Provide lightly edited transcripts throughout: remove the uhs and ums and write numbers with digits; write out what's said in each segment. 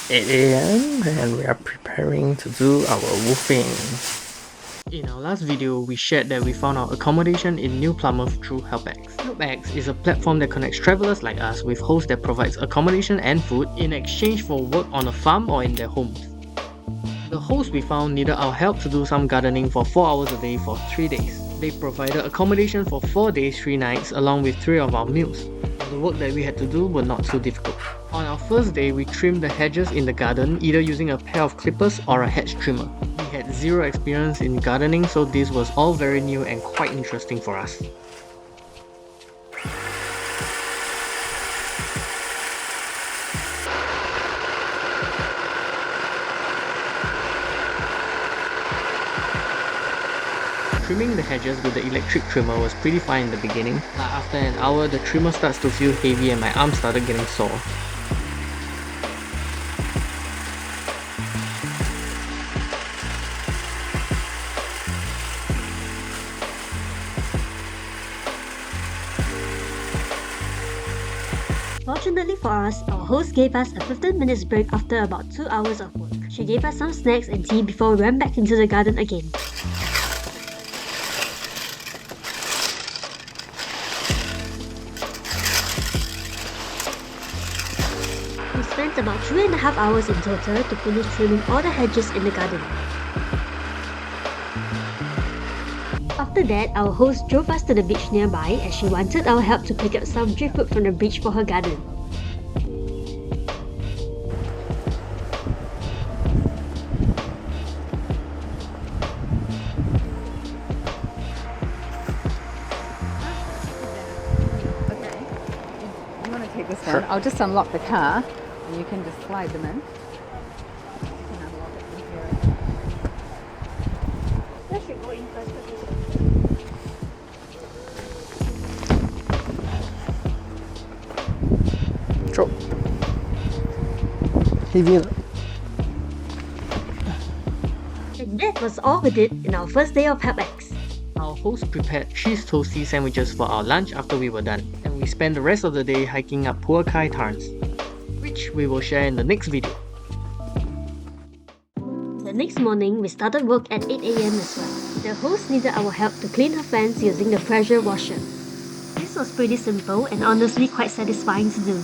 8 AM and we are preparing to do our woofing. In our last video, we shared that we found our accommodation in New Plymouth through HelpX. HelpX is a platform that connects travelers like us with hosts that provides accommodation and food in exchange for work on a farm or in their homes. The hosts we found needed our help to do some gardening for 4 hours a day for 3 days. They provided accommodation for 4 days, 3 nights, along with 3 of our meals. The work that we had to do were not too difficult. On our first day, we trimmed the hedges in the garden either using a pair of clippers or a hedge trimmer. We had zero experience in gardening, so this was all very new and quite interesting for us. Trimming the hedges with the electric trimmer was pretty fine in the beginning, but after an hour the trimmer starts to feel heavy and my arms started getting sore. Fortunately for us, our host gave us a 15 minutes break after about 2 hours of work. She gave us some snacks and tea before we went back into the garden again. We spent about 3.5 hours in total to finish trimming all the hedges in the garden. After that, our host drove us to the beach nearby as she wanted our help to pick up some driftwood from the beach for her garden. Okay. You want to take this Sure. one? I'll just unlock the car and you can just slide them in. You can unlock it from here. That should go in first. Drop. Heavy. And that was all we did in our first day of HelpX. Our host prepared cheese toasty sandwiches for our lunch after we were done, and we spent the rest of the day hiking up Pua Kai Tarns, which we will share in the next video. The next morning, we started work at 8 AM as well. The host needed our help to clean her fence using the pressure washer. This was pretty simple and honestly quite satisfying to do.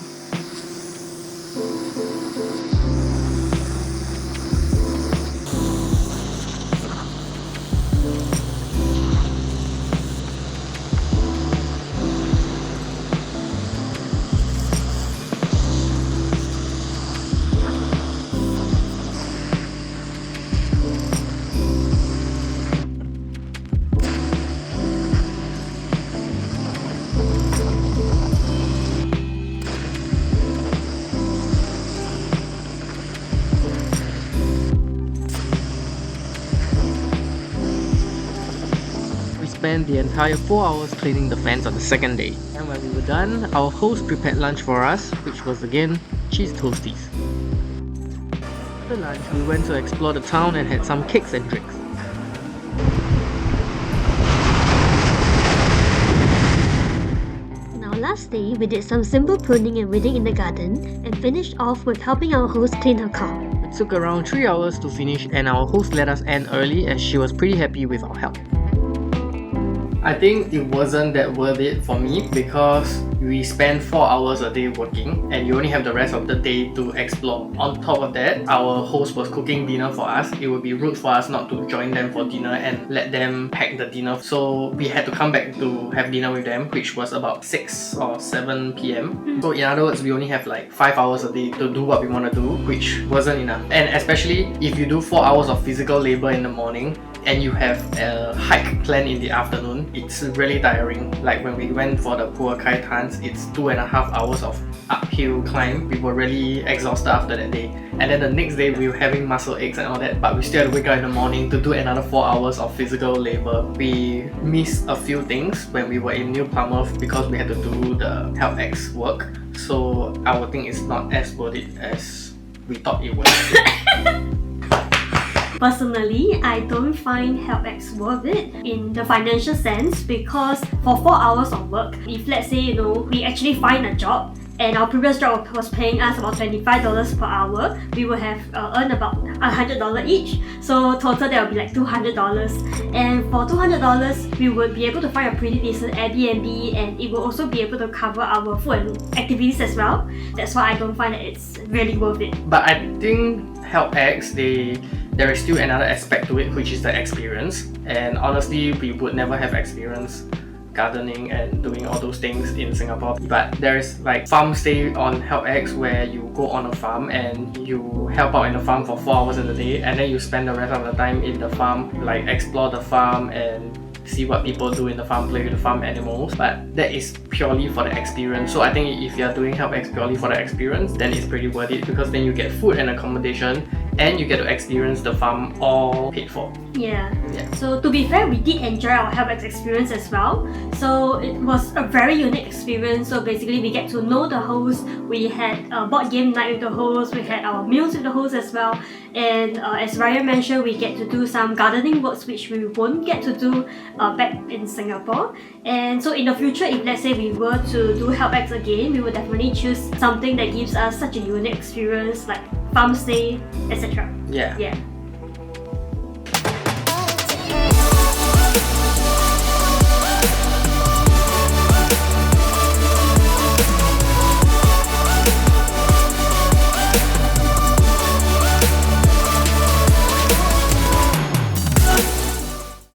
We spent the entire 4 hours cleaning the fence on the second day, and when we were done, our host prepared lunch for us, which was again cheese toasties. After lunch, we went to explore the town and had some cakes and drinks. On our last day, we did some simple pruning and weeding in the garden and finished off with helping our host clean her car. It took around 3 hours to finish, and our host let us end early as she was pretty happy with our help. I think it wasn't that worth it for me because we spent 4 hours a day working and you only have the rest of the day to explore. On top of that, our host was cooking dinner for us. It would be rude for us not to join them for dinner and let them pack the dinner. So we had to come back to have dinner with them, which was about 6 or 7 PM. So in other words, we only have like 5 hours a day to do what we want to do, which wasn't enough. And especially if you do 4 hours of physical labor in the morning, and you have a hike planned in the afternoon, it's really tiring. Like when we went for the Pua Kai Tarns, it's 2.5 hours of uphill climb. We were really exhausted after that day. And then the next day we were having muscle aches and all that, but we still had to wake up in the morning to do another 4 hours of physical labor. We missed a few things when we were in New Plymouth because we had to do the HelpX work. So our thing is not as worth it as we thought it was. Personally, I don't find HelpX worth it in the financial sense because for 4 hours of work, if let's say we actually find a job and our previous job was paying us about $25 per hour, we will have earned about $100 each. So total that will be like $200. And for $200, we would be able to find a pretty decent Airbnb, and it will also be able to cover our food and activities as well. That's why I don't find that it's really worth it. But I think HelpX, there is still another aspect to it, which is the experience. And honestly, we would never have experience gardening and doing all those things in Singapore. But there's like farm stay on HelpX where you go on a farm and you help out in the farm for 4 hours in the day, and then you spend the rest of the time in the farm, like explore the farm and see what people do in the farm, play with the farm animals. But that is purely for the experience. So I think if you're doing HelpX purely for the experience, then it's pretty worth it, because then you get food and accommodation and you get to experience the farm all paid for. Yeah. So to be fair, we did enjoy our HelpX experience as well. So it was a very unique experience. So basically we get to know the host, we had a board game night with the host, we had our meals with the host as well, and as Ryan mentioned, we get to do some gardening works which we won't get to do back in Singapore. And so in the future, if let's say we were to do HelpX again, we would definitely choose something that gives us such a unique experience like farm stay, etc. Yeah.